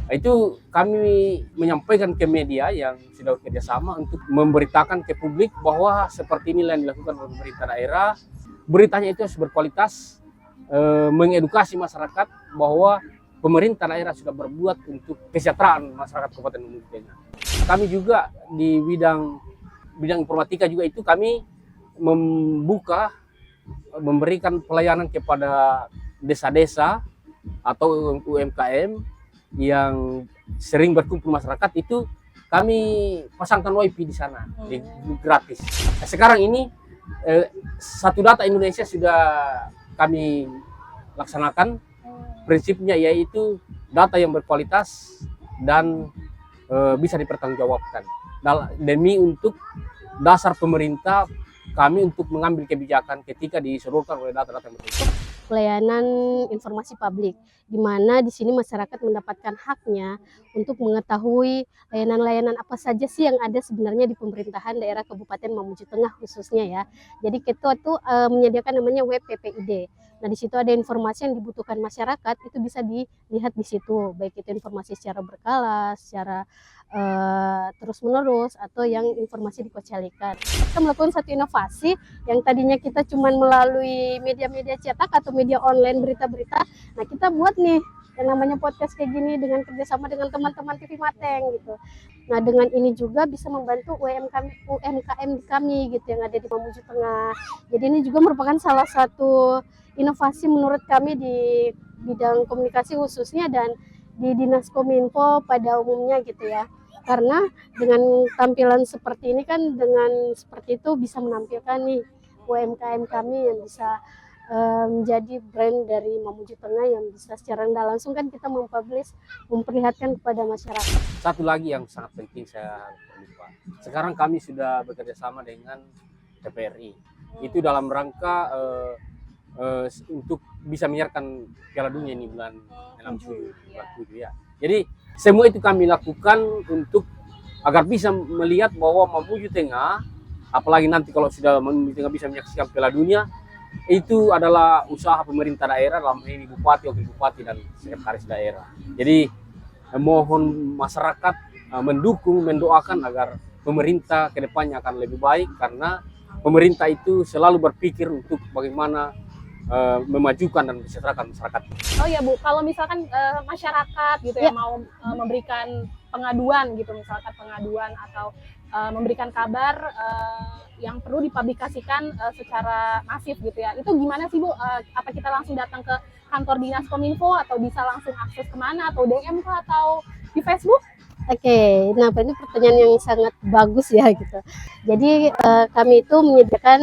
Nah, itu kami menyampaikan ke media yang sudah kerjasama untuk memberitakan ke publik bahwa seperti inilah yang dilakukan oleh pemerintah daerah. Beritanya itu harus berkualitas, mengedukasi masyarakat bahwa pemerintah daerah sudah berbuat untuk kesejahteraan masyarakat Kabupaten Mamuju Tengah. Kami juga di bidang informatika juga itu kami memberikan pelayanan kepada desa-desa atau UMKM yang sering berkumpul masyarakat, itu kami pasangkan wifi di sana gratis. Sekarang ini satu data Indonesia sudah kami laksanakan, prinsipnya yaitu data yang berkualitas dan bisa dipertanggungjawabkan demi untuk dasar pemerintah kami untuk mengambil kebijakan ketika diserukan oleh data-data yang berkualitas. Pelayanan informasi publik, di mana di sini masyarakat mendapatkan haknya untuk mengetahui layanan-layanan apa saja sih yang ada sebenarnya di pemerintahan daerah Kabupaten Mamuju Tengah khususnya ya. Jadi kita tuh menyediakan namanya web PPID. Nah, di situ ada informasi yang dibutuhkan masyarakat, itu bisa dilihat di situ, baik itu informasi secara berkala, secara terus-menerus, atau yang informasi dikocalikan. Kita melakukan satu inovasi yang tadinya kita cuma melalui media-media cetak atau media online berita-berita. Nah, kita buat nih yang namanya podcast kayak gini dengan kerjasama dengan teman-teman TV Mateng gitu. Nah, dengan ini juga bisa membantu UMKM kami gitu yang ada di Mamuju Tengah. Jadi ini juga merupakan salah satu inovasi menurut kami di bidang komunikasi khususnya dan di Dinas Kominfo pada umumnya gitu ya. Karena dengan tampilan seperti ini kan, dengan seperti itu bisa menampilkan nih UMKM kami yang bisa menjadi brand dari Mamuju Tengah yang bisa secara tidak langsung kan kita memperlihatkan kepada masyarakat. Satu lagi yang sangat penting saya lupa. Sekarang kami sudah bekerja sama dengan TVRI. Itu dalam rangka untuk bisa menyiarkan Piala Dunia ini bulan 7 ya. Jadi semua itu kami lakukan untuk agar bisa melihat bahwa Mamuju Tengah, apalagi nanti kalau sudah Mamuju Tengah bisa menyaksikan Piala Dunia, itu adalah usaha pemerintah daerah, dalam ini bupati, wakil bupati, dan sekretaris daerah. Jadi mohon masyarakat mendukung, mendoakan agar pemerintah kedepannya akan lebih baik, karena pemerintah itu selalu berpikir untuk bagaimana memajukan dan mensejahterakan masyarakat. Oh ya Bu, kalau misalkan masyarakat gitu ya mau memberikan pengaduan gitu, misalkan pengaduan atau memberikan kabar yang perlu dipublikasikan secara masif gitu ya, itu gimana sih Bu? Apa kita langsung datang ke kantor Dinas Kominfo atau bisa langsung akses kemana, atau DM atau di Facebook? Oke, nah ini pertanyaan yang sangat bagus ya gitu. Jadi kami itu menyediakan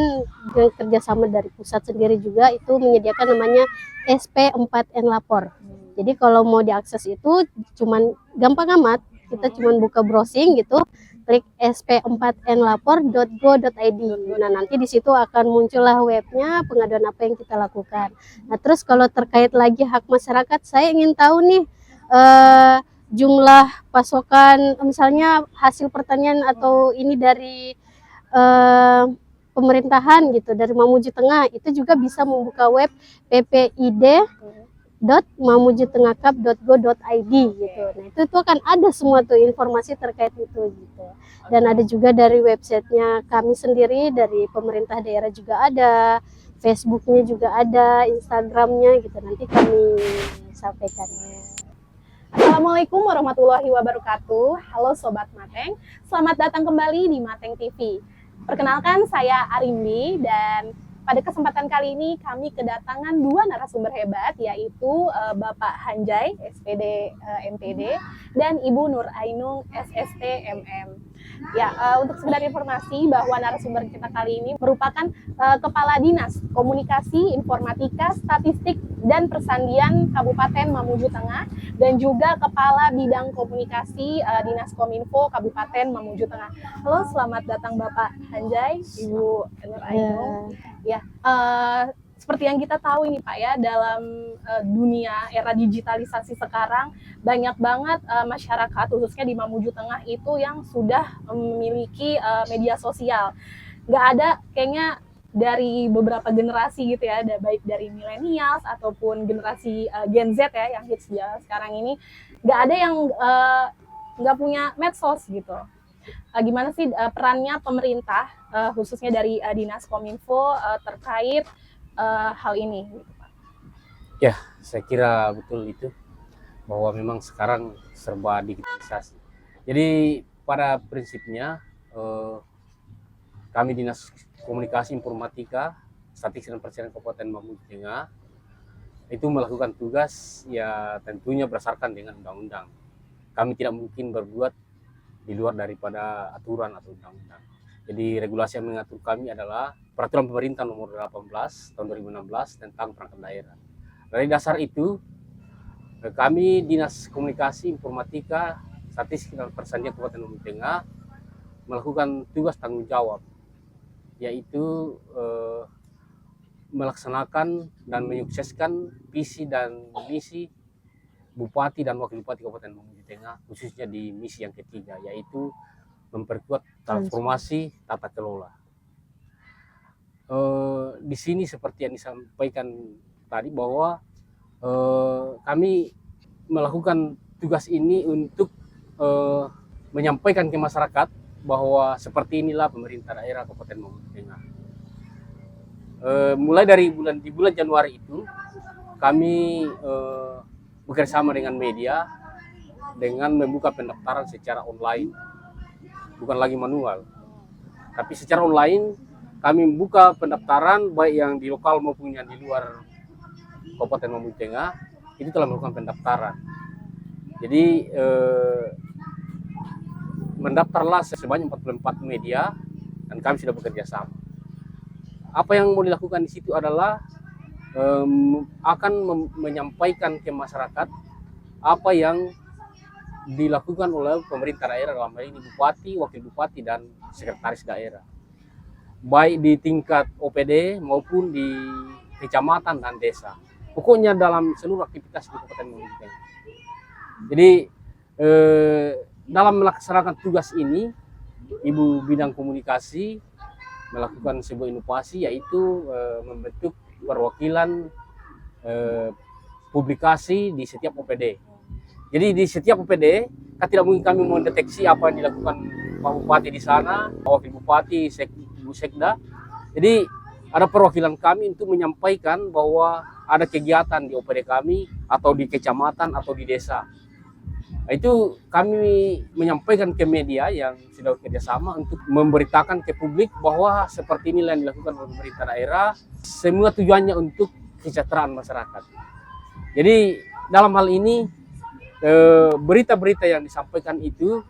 dengan kerjasama dari pusat sendiri juga, itu menyediakan namanya SP4N Lapor. Jadi kalau mau diakses itu cuman gampang amat, kita cuman buka browsing gitu, klik sp4nlapor.go.id. Nah, nanti di situ akan muncullah webnya, pengaduan apa yang kita lakukan. Nah, terus kalau terkait lagi hak masyarakat, saya ingin tahu nih jumlah pasokan misalnya hasil pertanian atau ini dari pemerintahan gitu, dari Mamuju Tengah, itu juga bisa membuka web ppid.mamujutengahkap.go.id gitu. Nah, itu akan ada semua tuh informasi terkait itu gitu. Dan ada juga dari websitenya kami sendiri, dari pemerintah daerah juga ada, Facebooknya juga ada, Instagramnya gitu, nanti kami sampaikan. Assalamualaikum warahmatullahi wabarakatuh. Halo Sobat Mateng, selamat datang kembali di Mateng TV. Perkenalkan, saya Arimbi, dan pada kesempatan kali ini kami kedatangan dua narasumber hebat, yaitu Bapak Hanjay, SPD MPD, dan Ibu Nur Ainung, SST MM. Ya, untuk sekedar informasi bahwa narasumber kita kali ini merupakan Kepala Dinas Komunikasi, Informatika, Statistik, dan Persandian Kabupaten Mamuju Tengah, dan juga Kepala Bidang Komunikasi Dinas Kominfo Kabupaten Mamuju Tengah. Halo, selamat datang Bapak Hanjay, Ibu Nur Ainung. Ya, seperti yang kita tahu ini Pak ya, dalam dunia era digitalisasi sekarang banyak banget masyarakat khususnya di Mamuju Tengah itu yang sudah memiliki media sosial. Nggak ada kayaknya dari beberapa generasi gitu ya, ada baik dari millennials ataupun generasi Gen Z ya yang hits sekarang ini, nggak ada yang nggak punya medsos gitu. Gimana sih perannya pemerintah khususnya dari Dinas Kominfo terkait hal ini? Gitu, Pak? Ya, saya kira betul itu, bahwa memang sekarang serba digitalisasi. Jadi pada prinsipnya kami Dinas Komunikasi Informatika Statistik dan Persediaan Kabupaten Mamuju Tengah itu melakukan tugas ya tentunya berdasarkan dengan undang-undang. Kami tidak mungkin berbuat di luar daripada aturan atau undang-undang. Jadi regulasi yang mengatur kami adalah Peraturan Pemerintah Nomor 18 Tahun 2016 tentang perangkat daerah. Dari dasar itu, kami Dinas Komunikasi Informatika Statistik dan Persediaan Kabupaten Mamuju Tengah melakukan tugas tanggung jawab, yaitu melaksanakan dan menyukseskan visi dan misi Bupati dan Wakil Bupati Kabupaten Mamuju Tengah, khususnya di misi yang ketiga, yaitu memperkuat transformasi tata kelola. Di sini seperti yang disampaikan tadi bahwa kami melakukan tugas ini untuk menyampaikan ke masyarakat bahwa seperti inilah pemerintah daerah Kabupaten Mamuju Tengah. Mulai dari bulan Januari itu kami bekerjasama dengan media dengan membuka pendaftaran secara online, bukan lagi manual, tapi secara online. Kami membuka pendaftaran baik yang di lokal maupun yang di luar Kabupaten Mamuju Tengah, itu telah melakukan pendaftaran. Jadi mendaftarlah sebanyak 44 media dan kami sudah bekerja sama. Apa yang mau dilakukan di situ adalah akan menyampaikan ke masyarakat apa yang dilakukan oleh pemerintah daerah, dalam hal ini bupati, wakil bupati, dan sekretaris daerah, baik di tingkat OPD maupun di kecamatan dan desa. Pokoknya dalam seluruh aktivitas di Kabupaten Mamuju Tengah. Jadi dalam melaksanakan tugas ini, Ibu Bidang Komunikasi melakukan sebuah inovasi, yaitu membentuk perwakilan publikasi di setiap OPD. Jadi di setiap OPD, kan tidak mungkin kami mendeteksi apa yang dilakukan Pak Bupati di sana, Wakil Bupati, Ibu Sekda. Jadi ada perwakilan kami untuk menyampaikan bahwa ada kegiatan di OPD kami, atau di kecamatan, atau di desa. Nah, itu kami menyampaikan ke media yang sudah bekerjasama untuk memberitakan ke publik bahwa seperti inilah yang dilakukan oleh pemerintah daerah. Semua tujuannya untuk kesejahteraan masyarakat. Jadi dalam hal ini berita-berita yang disampaikan itu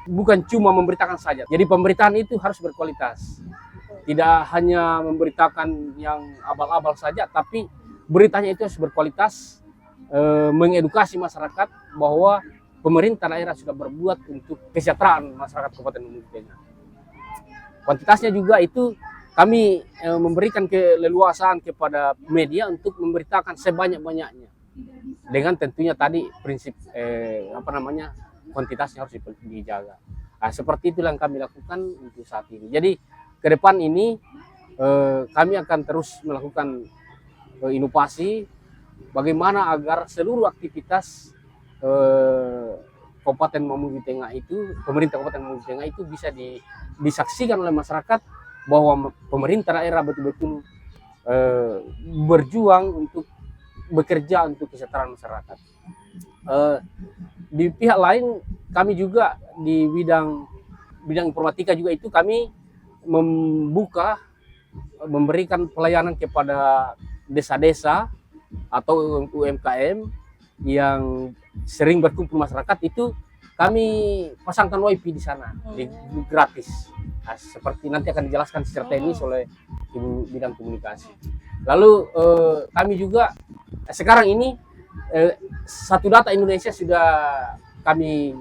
bukan cuma memberitakan saja. Jadi pemberitaan itu harus berkualitas. Tidak hanya memberitakan yang abal-abal saja, tapi beritanya itu harus berkualitas, mengedukasi masyarakat bahwa pemerintah daerah sudah berbuat untuk kesejahteraan masyarakat Kabupaten Mamuju Tengah. Kuantitasnya juga itu kami memberikan keleluasaan kepada media untuk memberitakan sebanyak-banyaknya, dengan tentunya tadi prinsip kuantitasnya harus dijaga. Nah, seperti itulah yang kami lakukan untuk saat ini. Jadi ke depan ini kami akan terus melakukan inovasi bagaimana agar seluruh aktivitas Kabupaten Mamuju Tengah itu, pemerintah Kabupaten Mamuju Tengah itu bisa disaksikan oleh masyarakat bahwa pemerintah daerah betul-betul berjuang untuk bekerja untuk kesejahteraan masyarakat. Di pihak lain, kami juga di bidang informatika juga itu kami memberikan pelayanan kepada desa-desa atau UMKM yang sering berkumpul masyarakat. Itu kami pasangkan WiFi di sana, gratis. Nah, seperti nanti akan dijelaskan secara teknis oleh Ibu Bidang Komunikasi. Lalu kami juga sekarang ini Satu Data Indonesia sudah kami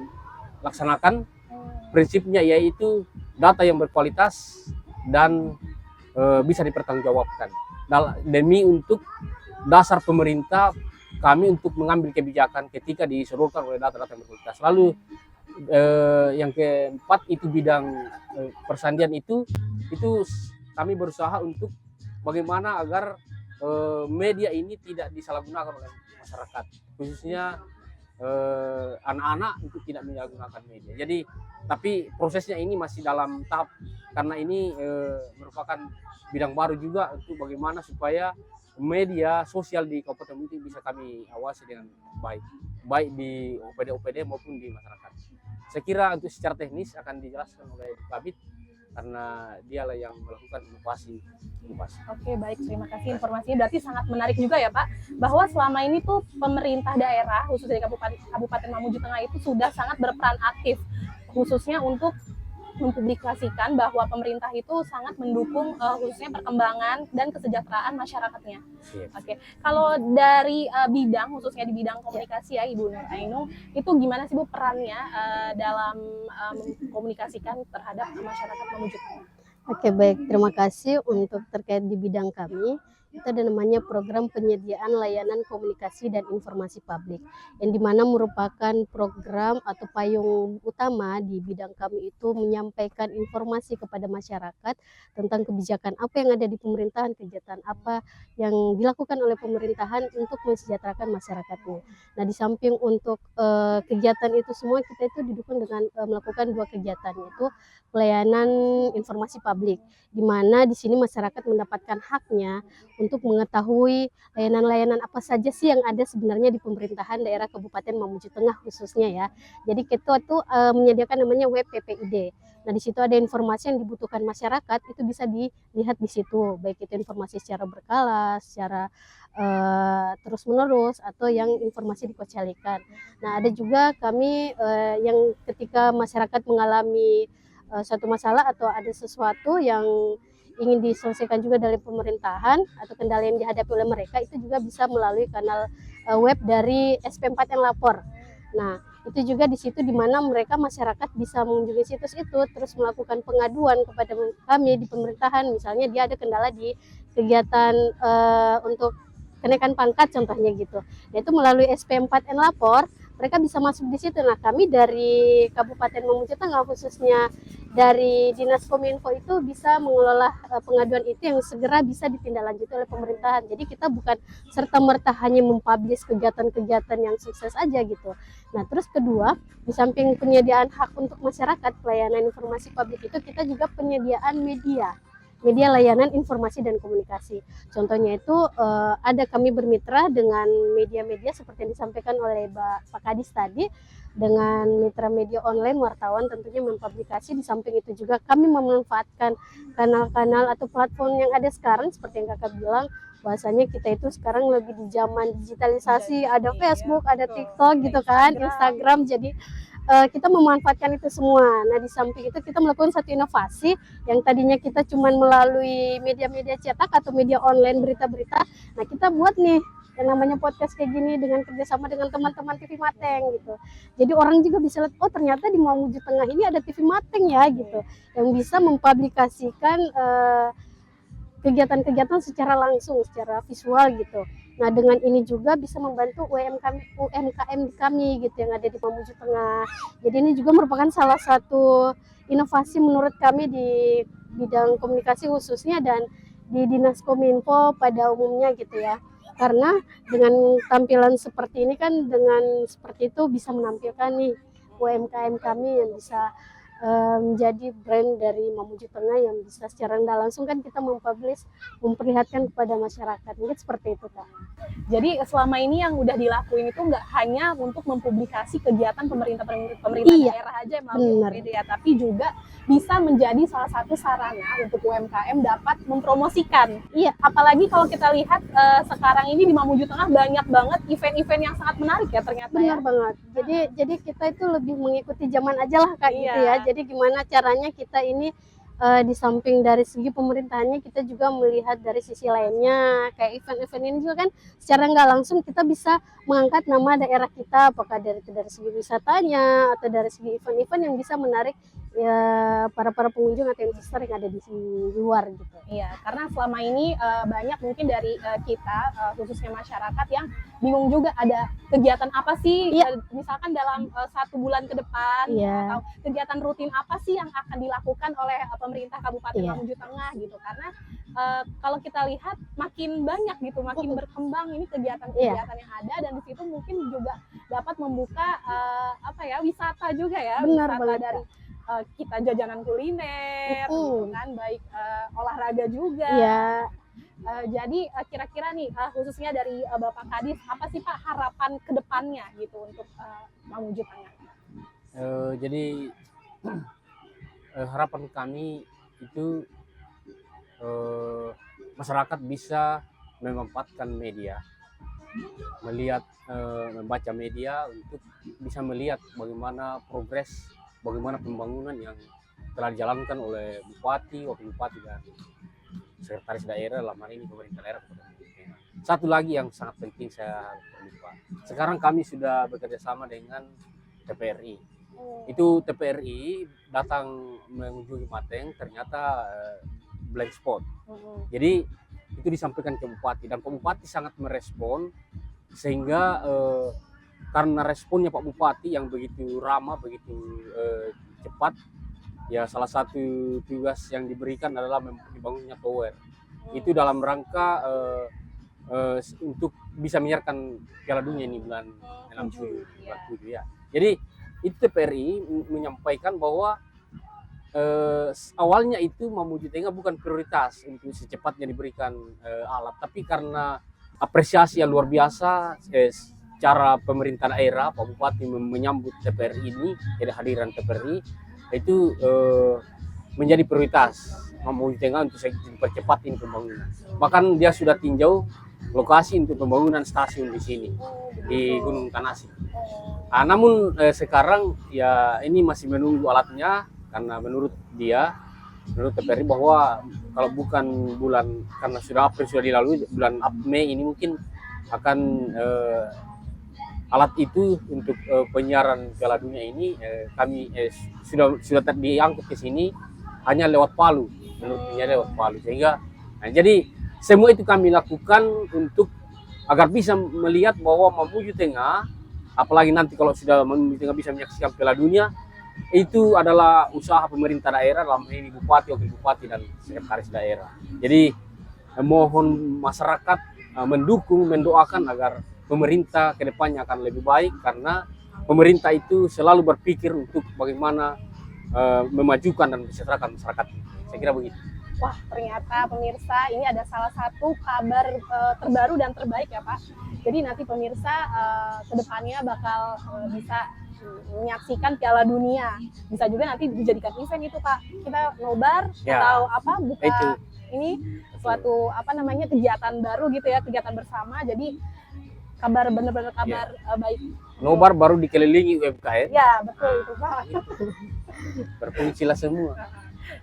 laksanakan. Prinsipnya yaitu data yang berkualitas dan bisa dipertanggungjawabkan, demi untuk dasar pemerintah kami untuk mengambil kebijakan ketika disodorkan oleh data-data yang berkualitas. Lalu yang keempat itu bidang persandian itu kami berusaha untuk bagaimana agar media ini tidak disalahgunakan oleh masyarakat, khususnya anak-anak untuk tidak menyalahgunakan media. Jadi tapi prosesnya ini masih dalam tahap, karena ini merupakan bidang baru juga untuk bagaimana supaya media sosial di Kabupaten Muti bisa kami awasi dengan baik, baik di OPD-OPD maupun di masyarakat. Saya kira untuk secara teknis akan dijelaskan oleh Kabit, karena dialah yang melakukan inovasi. Oke, baik, terima kasih informasinya. Berarti sangat menarik juga ya Pak, bahwa selama ini tuh pemerintah daerah, khususnya di Kabupaten Mamuju Tengah itu sudah sangat berperan aktif, khususnya untuk mempublikasikan bahwa pemerintah itu sangat mendukung khususnya perkembangan dan kesejahteraan masyarakatnya. Oke, kalau dari bidang, khususnya di bidang komunikasi ya Ibu Nur Ainung, itu gimana sih Bu perannya dalam mengkomunikasikan terhadap masyarakat Mamuju Tengah? Oke, baik, terima kasih. Untuk terkait di bidang kami, itu ada namanya program penyediaan layanan komunikasi dan informasi publik, yang dimana merupakan program atau payung utama di bidang kami itu menyampaikan informasi kepada masyarakat tentang kebijakan apa yang ada di pemerintahan, kegiatan apa yang dilakukan oleh pemerintahan untuk mensejahterakan masyarakatnya. Nah, di samping untuk kegiatan itu semua, kita itu didukung dengan melakukan 2 kegiatan, yaitu pelayanan informasi publik, di mana di sini masyarakat mendapatkan haknya untuk mengetahui layanan-layanan apa saja sih yang ada sebenarnya di pemerintahan daerah Kabupaten Mamuju Tengah khususnya ya. Jadi kita tuh menyediakan namanya web PPID. Nah, di situ ada informasi yang dibutuhkan masyarakat, itu bisa dilihat di situ, baik itu informasi secara berkala, secara terus-menerus, atau yang informasi dikocalikan. Nah, ada juga kami yang ketika masyarakat mengalami suatu masalah atau ada sesuatu yang ingin diselesaikan juga dari pemerintahan atau kendala yang dihadapi oleh mereka, itu juga bisa melalui kanal web dari SP4 yang lapor. Nah, itu juga di situ di mana mereka masyarakat bisa mengunjungi situs itu, terus melakukan pengaduan kepada kami di pemerintahan. Misalnya dia ada kendala di kegiatan untuk kenaikan pangkat contohnya gitu. Nah, itu melalui SP4 yang lapor, mereka bisa masuk di situ. Nah, kami dari Kabupaten Mamuju Tengah, khususnya dari Dinas Kominfo, itu bisa mengelola pengaduan itu yang segera bisa ditindaklanjuti oleh pemerintahan. Jadi kita bukan serta-merta hanya mempublish kegiatan-kegiatan yang sukses aja gitu. Nah, terus kedua, di samping penyediaan hak untuk masyarakat, pelayanan informasi publik itu, kita juga penyediaan media layanan informasi dan komunikasi. Contohnya itu ada kami bermitra dengan media-media seperti yang disampaikan oleh Pak Kadis tadi, dengan mitra media online, wartawan tentunya mempublikasi. Di samping itu juga kami memanfaatkan kanal-kanal atau platform yang ada sekarang, seperti yang Kakak bilang, bahwasanya kita itu sekarang lebih di zaman digitalisasi, ada Facebook, ada TikTok gitu kan, Instagram, jadi kita memanfaatkan itu semua. Nah, di samping itu kita melakukan satu inovasi yang tadinya kita cuma melalui media-media cetak atau media online berita-berita. Nah, kita buat nih yang namanya podcast kayak gini dengan kerjasama dengan teman-teman TV Mateng gitu. Jadi orang juga bisa lihat, oh ternyata di Mamuju Tengah ini ada TV Mateng ya gitu, yang bisa mempublikasikan kegiatan-kegiatan secara langsung, secara visual gitu. Nah, dengan ini juga bisa membantu UMKM kami gitu yang ada di Mamuju Tengah. Jadi ini juga merupakan salah satu inovasi menurut kami di bidang komunikasi khususnya, dan di Dinas Kominfo pada umumnya gitu ya. Karena dengan tampilan seperti ini kan, dengan seperti itu bisa menampilkan nih UMKM kami yang bisa menjadi brand dari Mamuju Tengah, yang bisa secara tidak langsung kan kita memperlihatkan kepada masyarakat. Mungkin seperti itu, Kak. Jadi selama ini yang udah dilakuin itu nggak hanya untuk mempublikasi kegiatan pemerintah daerah aja melalui media, tapi juga bisa menjadi salah satu sarana untuk UMKM dapat mempromosikan. Iya. Apalagi kalau kita lihat sekarang ini di Mamuju Tengah banyak banget event-event yang sangat menarik ya ternyata. Benar banget. Jadi kita itu lebih mengikuti zaman aja lah Kak, gitu ya. Jadi gimana caranya kita ini di samping dari segi pemerintahannya, kita juga melihat dari sisi lainnya, kayak event-event ini juga kan secara nggak langsung kita bisa mengangkat nama daerah kita, apakah dari segi wisatanya atau dari segi event-event yang bisa menarik ya para pengunjung atau investor yang ada di luar gitu. Iya, karena selama ini banyak mungkin dari kita khususnya masyarakat yang bingung juga ada kegiatan apa sih, misalkan dalam 1 bulan ke depan, atau kegiatan rutin apa sih yang akan dilakukan oleh pemerintah Kabupaten Mamuju Tengah gitu. Karena kalau kita lihat makin banyak gitu, makin berkembang ini kegiatan-kegiatan yang ada, dan di situ mungkin juga dapat membuka wisata juga ya, Benar wisata banget, dari kita jajanan kuliner, gitu kan, baik olahraga juga. Iya. Jadi kira-kira nih khususnya dari Bapak Kadis, apa sih Pak harapan kedepannya gitu untuk Mamuju Tengah? Jadi harapan kami itu masyarakat bisa memanfaatkan media, membaca media untuk bisa melihat bagaimana progres, bagaimana pembangunan yang telah dijalankan oleh bupati, wakil bupati, dan sekretaris daerah, dalam hal ini pemerintah daerah. Satu lagi yang sangat penting saya lupa, sekarang kami sudah bekerja sama dengan TPRI. Itu TPRI datang mengunjungi Mateng, ternyata blank spot. Jadi itu disampaikan ke bupati, dan Pak Bupati sangat merespon, sehingga karena responnya Pak Bupati yang begitu ramah, begitu cepat, ya salah satu tugas yang diberikan adalah dibangunnya tower. Itu dalam rangka untuk bisa menyiarkan Piala Dunia ini bulan 7 ya. Jadi itu TPRI menyampaikan bahwa awalnya itu Mamuju Tengah bukan prioritas untuk secepatnya diberikan alat, tapi karena apresiasi yang luar biasa cara pemerintah daerah, Pak Bupati menyambut TPRI ini, kehadiran TPRI itu menjadi prioritas Mamuju Tengah untuk mempercepat ini pembangunan. Bahkan dia sudah tinjau lokasi untuk pembangunan stasiun di sini, di Gunung Tanasi. Namun sekarang ya ini masih menunggu alatnya, karena menurut TPRI bahwa kalau bukan karena sudah April sudah dilalui, bulan Mei ini mungkin akan alat itu untuk penyiaran Piala Dunia ini kami sudah diangkut ke sini hanya lewat Palu, menurutnya lewat Palu, sehingga jadi semua itu kami lakukan untuk agar bisa melihat bahwa Mamuju Tengah, apalagi nanti kalau sudah Mamuju Tengah bisa menyaksikan Piala Dunia, itu adalah usaha pemerintah daerah, dalam ini bupati, wakil bupati, dan sekretaris daerah. Jadi mohon masyarakat mendukung, mendoakan agar pemerintah kedepannya akan lebih baik, karena pemerintah itu selalu berpikir untuk bagaimana memajukan dan mensejahterakan masyarakat. Saya kira begitu. Wah, ternyata pemirsa ini ada salah satu kabar terbaru dan terbaik ya Pak. Jadi nanti pemirsa kedepannya bakal bisa menyaksikan Piala Dunia. Bisa juga nanti dijadikan event itu Pak. Kita nobar atau buka itu. Ini suatu kegiatan baru gitu ya, kegiatan bersama. Jadi kabar benar-benar kabar baik. Nobar baru dikelilingi UMKM. Ya, betul itu Pak. Berfungsilah semua.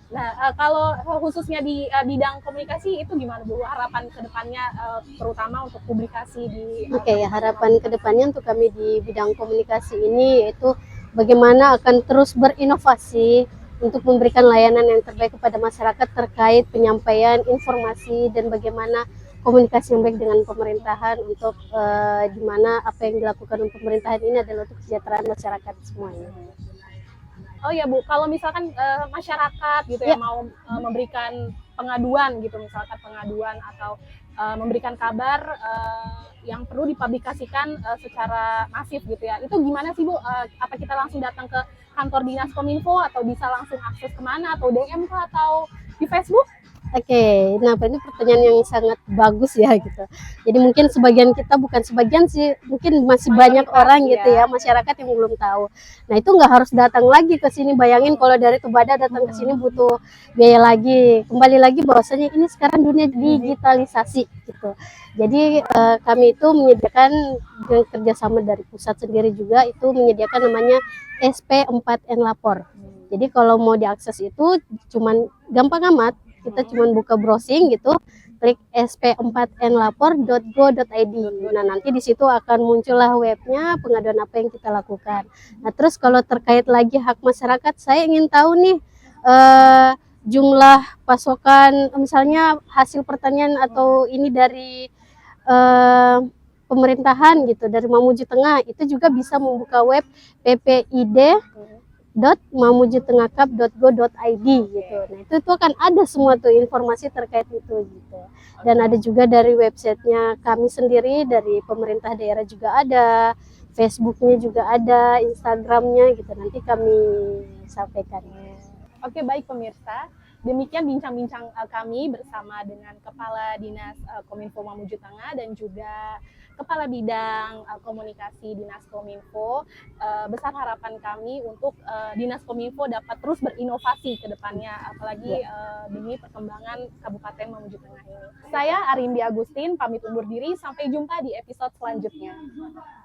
Nah, kalau khususnya di bidang komunikasi itu gimana Bu? Harapan kedepannya terutama untuk publikasi di... Harapan kedepannya untuk kami di bidang komunikasi ini yaitu bagaimana akan terus berinovasi untuk memberikan layanan yang terbaik kepada masyarakat terkait penyampaian informasi dan bagaimana komunikasi yang baik dengan pemerintahan untuk di mana apa yang dilakukan oleh pemerintahan ini adalah untuk kesejahteraan masyarakat semuanya. Oh ya Bu, kalau misalkan masyarakat gitu ya mau memberikan pengaduan gitu, misalkan pengaduan atau memberikan kabar yang perlu dipublikasikan secara masif gitu ya, itu gimana sih Bu? Apa kita langsung datang ke kantor dinas Kominfo atau bisa langsung akses kemana, atau DM kah, atau di Facebook? Nah ini pertanyaan yang sangat bagus ya gitu. Jadi mungkin sebagian kita, bukan sebagian sih, mungkin masih banyak orang gitu ya, masyarakat yang belum tahu. Nah itu nggak harus datang lagi ke sini. Bayangin kalau dari Tubada datang ke sini butuh biaya lagi. Kembali lagi bahwasanya ini sekarang dunia digitalisasi gitu. Jadi kami itu menyediakan dengan kerjasama dari pusat sendiri juga, itu menyediakan namanya SP4N Lapor. Jadi kalau mau diakses itu cuman gampang amat. Kita cuma buka browsing gitu, klik sp4nlapor.go.id. Nah nanti di situ akan muncullah webnya, pengaduan apa yang kita lakukan. Nah terus kalau terkait lagi hak masyarakat, saya ingin tahu nih jumlah pasokan, misalnya hasil pertanian atau ini dari pemerintahan gitu, dari Mamuju Tengah, itu juga bisa membuka web PPID www.mamujutengahkap.go.id gitu. Nah, itu tuh akan ada semua tuh informasi terkait itu gitu. Dan ada juga dari websitenya kami sendiri, dari pemerintah daerah juga ada, Facebooknya juga ada, Instagramnya gitu. Nanti kami sampaikan. Oke, baik pemirsa. Demikian bincang-bincang kami bersama dengan Kepala Dinas Kominfo Mamuju Tengah dan juga Kepala Bidang Komunikasi Dinas Kominfo. Besar harapan kami untuk Dinas Kominfo dapat terus berinovasi ke depannya, apalagi demi perkembangan Kabupaten Mamuju Tengah ini. Saya Arimbi Agustin, pamit undur diri. Sampai jumpa di episode selanjutnya.